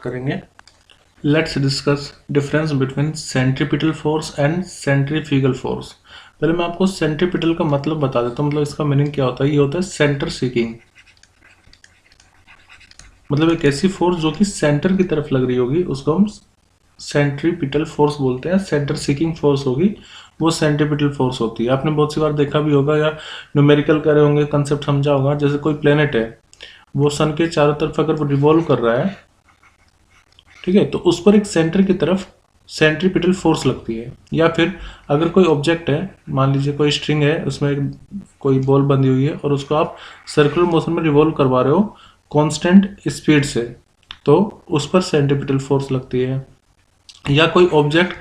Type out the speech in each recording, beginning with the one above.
करेंगे। Let's discuss difference between centripetal force and centrifugal force. पहले मैं आपको सेंट्रीपिटल का मतलब बता देता हूँ, मतलब इसका मीनिंग क्या होता है। ये होता है सेंटर सीकिंग, मतलब एक ऐसी फोर्स जो कि सेंटर की तरफ लग रही होगी उसको हम सेंट्रीपिटल फोर्स बोलते हैं। सेंटर सीकिंग फोर्स होगी वो सेंट्रीपिटल फोर्स होती है। आपने बहुत सी बार देखा भी होगा या न्यूमेरिकल करे होंगे, कंसेप्ट समझा होगा। जैसे कोई प्लेनेट है, वो सन के चारों तरफ अगर वो रिवॉल्व कर रहा है, ठीक है, तो उस पर एक सेंटर की तरफ सेंट्रीपिटल फोर्स लगती है। या फिर अगर कोई ऑब्जेक्ट है, मान लीजिए कोई स्ट्रिंग है, उसमें कोई बॉल बंधी हुई है और उसको आप सर्कुलर मोशन में रिवॉल्व करवा रहे हो कांस्टेंट स्पीड से, तो उस पर सेंट्रीपिटल फोर्स लगती है। या कोई ऑब्जेक्ट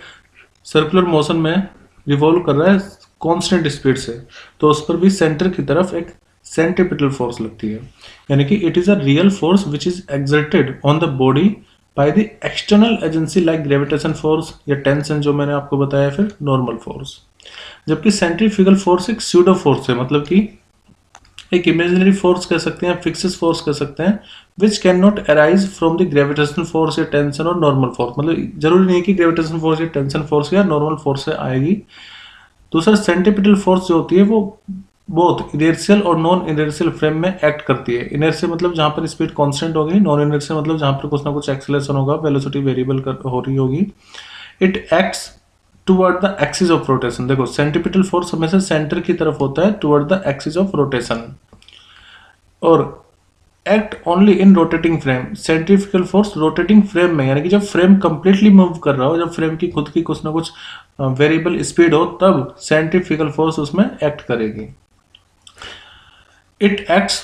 सर्कुलर मोशन में रिवॉल्व कर रहा है कांस्टेंट स्पीड से, तो उस पर भी सेंटर की तरफ एक सेंट्रीपिटल फोर्स लगती है। यानी कि it is a real force which is exerted on the body by the external agency like gravitation force या टेंशन जो मैंने आपको बताया, फिर नॉर्मल फोर्स। जबकि सेंट्रीफ्यूगल फोर्स एक स्यूडो फोर्स है, मतलब कि एक इमेजिनरी फोर्स कह सकते हैं, फिक्सिस फोर्स कह सकते हैं, which can not arise from the gravitation force या टेंशन और नॉर्मल फोर्स। मतलब जरूरी नहीं है कि ग्रेविटेशन फोर्स या टेंशन फोर्स या नॉर्मल फोर्स से आएगी। दूसरा सेंट्रीपिटल फोर्स जो होती है वो बोथ इनर्शियल और नॉन इनर्शियल फ्रेम में एक्ट करती है। इनर्शियल मतलब जहां पर स्पीड कांस्टेंट होगी, नॉन इनर्शियल मतलब जहां पर कुछ ना कुछ एक्सेलरेशन होगा, वेलोसिटी वेरिएबल हो रही होगी। It acts toward the axis of rotation. देखो सेंट्रीपिटल फोर्स हमेशा सेंटर की तरफ होता है, toward the axis of rotation, और act only in rotating frame. Centrifugal force rotating frame में, यानी कि जब फ्रेम कंप्लीटली मूव कर रहा हो, जब फ्रेम की खुद की कुछ ना कुछ वेरिएबल स्पीड हो, तब सेंट्रीफ्यूगल फोर्स उसमें एक्ट करेगी। It acts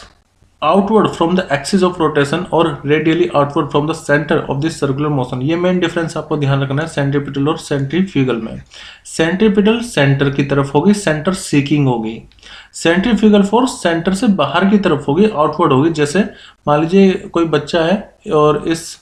outward from the axis of rotation और radially outward from the centre of this circular motion. ये मेन डिफरेंस आपको ध्यान रखना है सेंट्रीपिटल और सेंट्रीफ्यूगल में। सेंट्रीपिटल सेंटर की तरफ होगी, सेंटर सीकिंग होगी। सेंट्रीफ्यूगल फोर्स सेंटर से बाहर की तरफ होगी, आउटवर्ड होगी। जैसे मान लीजिए कोई बच्चा है और इस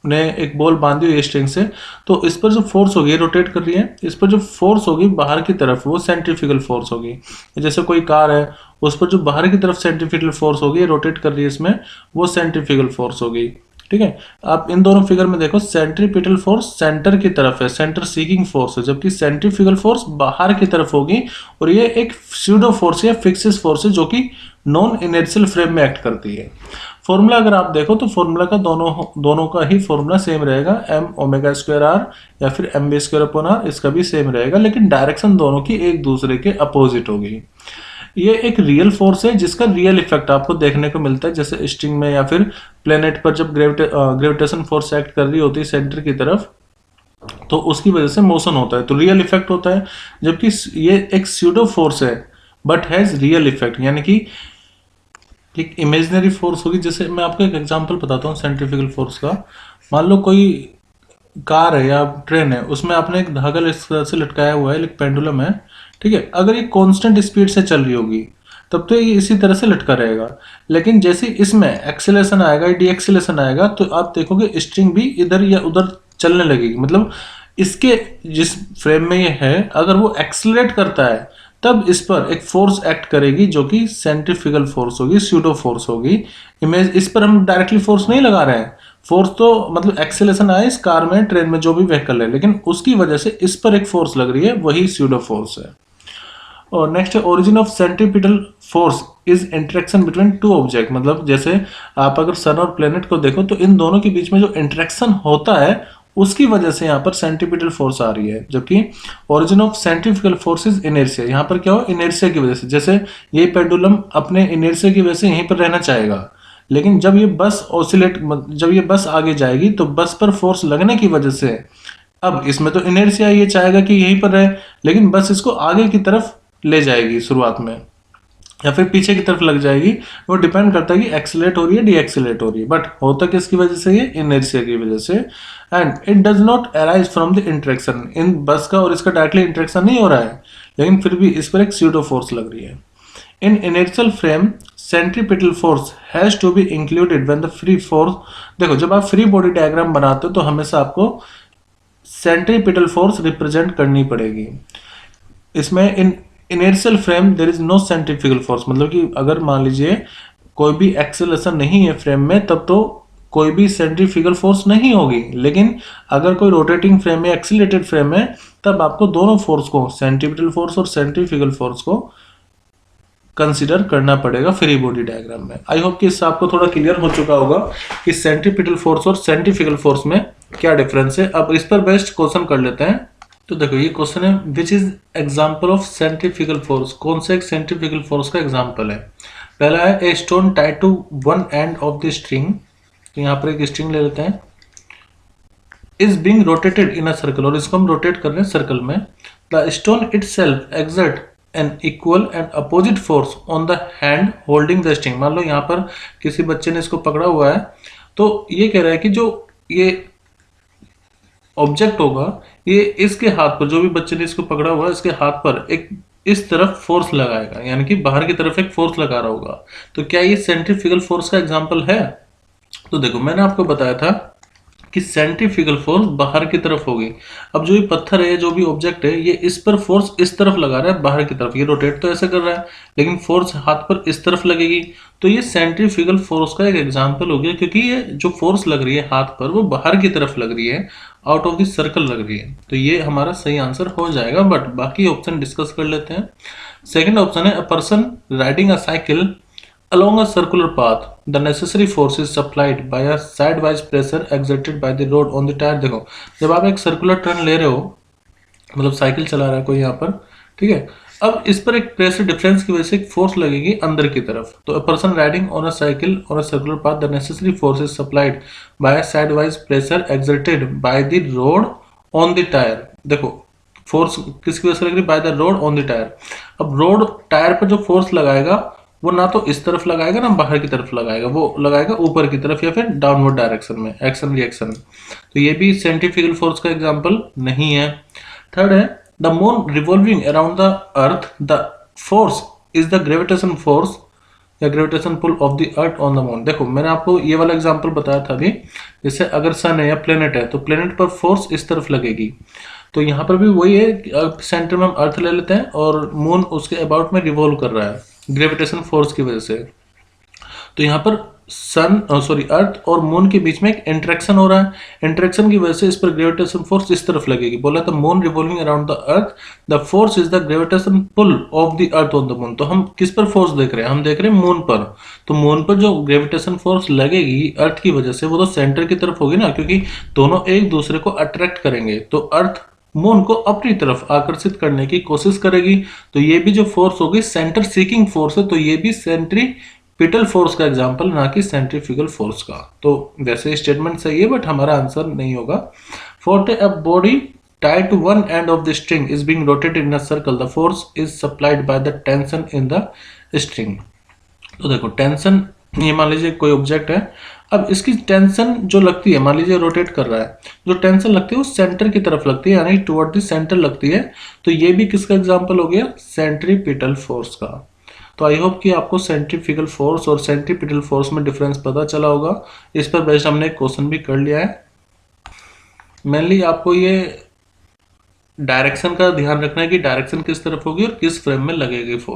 ने एक बॉल बांधी हुई है स्ट्रिंग से, तो इस पर जो फोर्स होगी, रोटेट कर रही है, इस पर जो फोर्स होगी बाहर की तरफ, वो सेंट्रीफ्यूगल फोर्स होगी। जैसे कोई कार है, उस पर जो बाहर की तरफ सेंट्रीफ्यूगल फोर्स होगी, रोटेट कर रही है इसमें, वो सेंट्रीफ्यूगल फोर्स होगी। ठीक है, आप इन दोनों फिगर में देखो, सेंट्रीपिटल फोर्स सेंटर की तरफ है, सेंटर सीकिंग फोर्स है, जबकि सेंट्रीफ्यूगल फोर्स बाहर की तरफ होगी, और ये एक स्यूडो फोर्स या फिक्सिस फोर्स है जो कि नॉन इनर्शियल फ्रेम में एक्ट करती है। फॉर्मूला अगर आप देखो तो फॉर्मूला का दोनों का ही फॉर्मूला सेम रहेगा, एम ओमेगा स्क्वायर आर या फिर M B square upon R, इसका भी सेम रहेगा, लेकिन डायरेक्शन दोनों की एक दूसरे के अपोजिट होगी। ये एक रियल फोर्स है जिसका रियल इफेक्ट आपको देखने को मिलता है, जैसे स्ट्रिंग में या फिर प्लेनेट पर जब ग्रेविटेशन फोर्स एक्ट कर रही होती है सेंटर की तरफ, तो उसकी वजह से मोशन होता है, तो रियल इफेक्ट होता है। जबकि ये एक स्यूडो फोर्स है बट हैज रियल इफेक्ट, यानी कि एक इमेजिनरी फोर्स होगी। जैसे मैं आपको एक एग्जांपल बताता हूँ सेंट्रीफ्यूगल फोर्स का। मान लो कोई कार है या ट्रेन है, उसमें आपने एक धागा इस तरह से लटकाया हुआ है, एक पेंडुलम है, ठीक है। अगर ये कांस्टेंट स्पीड से चल रही होगी तब तो ये इसी तरह से लटका रहेगा, लेकिन जैसे इसमें एक्सेलरेशन आएगा, डी एक्सेलरेशन आएगा, तो आप देखोगे स्ट्रिंग भी इधर या उधर चलने लगेगी। मतलब इसके जिस फ्रेम में ये है, अगर वो एक्सेलरेट करता है तब इस पर एक फोर्स एक्ट करेगी जो कि सेंट्रीफ्यूगल फोर्स होगी, स्यूडो फोर्स होगी। इमेज इस पर हम डायरेक्टली फोर्स नहीं लगा रहे हैं, फोर्स तो मतलब एक्सेलरेशन आया इस कार में, ट्रेन में, जो भी व्हीकल है, लेकिन उसकी वजह से इस पर एक फोर्स लग रही है, वही स्यूडो फोर्स है। और नेक्स्ट है origin of centripetal force is interaction between two object. मतलब जैसे आप अगर सन और प्लेनेट को देखो तो इन दोनों के बीच में जो इंटरेक्शन होता है उसकी वजह से यहाँ पर सेंट्रीपिटल फोर्स आ रही है। जबकि origin of centrifugal force is inertia, यहाँ पर क्या हो, इनर्शिया की वजह से। जैसे ये पेंडुलम अपने इनर्शिया की वजह से यहीं पर रहना चाहेगा, लेकिन जब ये बस आगे जाएगी तो बस पर फोर्स लगने की वजह से अब इसमें तो इनर्शिया, ये चाहेगा कि यहीं पर रहे, लेकिन बस इसको आगे की तरफ ले जाएगी शुरुआत में, या फिर पीछे की तरफ लग जाएगी। वो डिपेंड करता है कि एक्सेलरेट हो रही है, डी एक्सेलरेट हो रही है, बट होता किसकी वजह से, ये इनर्शिया की वजह से। And it does not arise from the interaction. इन बस का और इसका डायरेक्टली इंटरेक्शन नहीं हो रहा है, लेकिन फिर भी इस पर एक स्यूडो फोर्स लग रही है। In inertial frame centripetal force has to be included when the free force. देखो जब आप फ्री बॉडी डायग्राम बनाते हो तो हमेशा आपको सेंट्रीपिटल फोर्स रिप्रेजेंट करनी पड़ेगी। इसमें in inertial frame there is no centrifugal force, मतलब कि अगर मान लीजिए कोई भी एक्सेलरेशन नहीं है फ्रेम में, तब तो कोई भी सेंट्रीफ्यूगल फोर्स नहीं होगी। लेकिन अगर कोई रोटेटिंग फ्रेम है, एक्सीलरेटेड फ्रेम है, तब आपको दोनों फोर्स को, सेंट्रीपिटल फोर्स और सेंट्रीफ्यूगल फोर्स को कंसीडर करना पड़ेगा फ्री बॉडी डायग्राम में। आई होप कि इससे आपको थोड़ा क्लियर हो चुका होगा कि सेंट्रीपिटल फोर्स और सेंट्रीफ्यूगल फोर्स में क्या डिफरेंस है। अब इस पर बेस्ड क्वेश्चन कर लेते हैं। तो देखो ये क्वेश्चन है, which is example of centrifugal force, कौन सा एक सेंट्रीफ्यूगल फोर्स का एग्जाम्पल है। पहला है a stone tied to one end of the string, तो यहाँ पर एक स्ट्रिंग ले लेते हैं, is being rotated in a circle, और इसको हम रोटेट कर रहे हैं सर्कल में। The stone itself exert an equal and opposite force on the hand holding the string. मान लो यहाँ पर किसी बच्चे ने इसको पकड़ा हुआ है, तो ये कह रहा है कि जो ये ऑब्जेक्ट होगा, ये इसके हाथ पर, जो भी बच्चे ने इसको पकड़ा हुआ है, इसके हाथ पर एक इस तरफ फोर्स लगाएगा, यानी कि बाहर की तरफ एक फोर्स लगा रहा होगा। तो क्या ये सेंट्रीफ्यूगल फोर्स का एग्जाम्पल है। तो देखो मैंने आपको बताया था कि सेंट्रीफ्यूगल फोर्स बाहर की तरफ होगी। अब जो ये पत्थर है, जो भी ऑब्जेक्ट है, ये इस पर फोर्स इस तरफ लगा रहा है बाहर की तरफ, ये रोटेट तो ऐसे कर रहा है, लेकिन फोर्स हाथ पर इस तरफ लगेगी। तो ये सेंट्रीफ्यूगल फोर्स का एक एग्जांपल हो गया, क्योंकि ये जो फोर्स लग रही है हाथ पर, वो बाहर की तरफ लग रही है, आउट ऑफ द सर्कल लग रही है। तो ये हमारा सही आंसर हो जाएगा। बट बाकी ऑप्शन डिस्कस कर लेते हैं। सेकेंड ऑप्शन है, a person riding a cycle along a circular path, the necessary force is supplied by a sidewise pressure exerted by the rod on the tire। देखो जब आप एक सर्कुलर टर्न ले रहे हो, मतलब साइकिल चला रहा है कोई यहाँ पर, ठीक है, अब इस पर एक प्रेशर डिफरेंस की वजह से एक फोर्स लगेगी अंदर की तरफ। तो a person riding on a cycle on a circular path, the necessary force is supplied by a sideways pressure exerted by the road on the tyre. देखो फोर्स किसकी वजह से लग रही है, by the road on the tyre. अब road tyre पर जो फोर्स लगाएगा, वो ना तो इस तरफ लगाएगा ना बाहर की तरफ लगाएगा, वो लगाएगा ऊपर की तरफ या फिर डाउनवर्ड डायरेक्शन में, एक्शन रिएक्शन। तो ये भी सेंट्रीफ्यूगल फोर्स का एग्जांपल नहीं है। थर्ड है, the moon revolving around the earth, the force is the gravitation force या gravitation pull of the earth on the moon. देखो मैंने आपको ये वाला एग्जांपल बताया था अभी, जैसे अगर सन है या प्लेनेट है, तो प्लेनेट पर फोर्स इस तरफ लगेगी। तो यहाँ पर भी वही है, सेंटर में हम अर्थ ले लेते हैं और मून उसके अबाउट में रिवॉल्व कर रहा है ग्रेविटेशन फोर्स की वजह से। तो यहाँ पर अर्थ और मून के बीच में एक इंटरेक्शन हो रहा है। इंटरेक्शन की वजह से इस पर ग्रेविटेशन फोर्स इस तरफ लगेगी। बोला था moon revolving around the earth, the force is the gravitation pull of the earth on the moon. तो हम किस पर फोर्स देख रहे हैं, हम देख रहे हैं मून पर। तो मून पर जो ग्रेविटेशन फोर्स लगेगी अर्थ की वजह से, वो तो सेंटर की तरफ होगी ना, क्योंकि दोनों एक दूसरे को अट्रैक्ट करेंगे। तो अर्थ मून को अपनी तरफ आकर्षित करने की कोशिश करेगी। तो ये भी जो फोर्स होगी सेंटर सीकिंग फोर्स है, तो ये भी सेंट्रीपिटल फोर्स का एग्जांपल, ना कि सेंट्रीफ्यूगल फोर्स का। तो वैसे स्टेटमेंट सही है, बट हमारा आंसर नहीं होगा। Fourth, a body tied to one end of the string is being rotated in a circle, the force is supplied by the tension in the string। तो देखो टेंशन, ये मान लीजिए कोई ऑब्जेक्ट है, अब इसकी टेंशन जो लगती है, मान लीजिए रोटेट कर रहा है, जो टेंशन लगती है वो सेंटर की तरफ लगती है, यानी टुवर्ड द सेंटर लगती है। तो ये भी किसका एग्जांपल हो गया, सेंट्रीपिटल फोर्स का। तो आई होप कि आपको सेंट्रीफ्यूगल फोर्स और सेंट्रीपिटल फोर्स में डिफरेंस पता चला होगा। इस पर बेस्ड हमने क्वेश्चन भी कर लिया है। मेनली आपको ये डायरेक्शन का ध्यान रखना है कि डायरेक्शन किस तरफ होगी और किस फ्रेम में लगेगी फोर्स।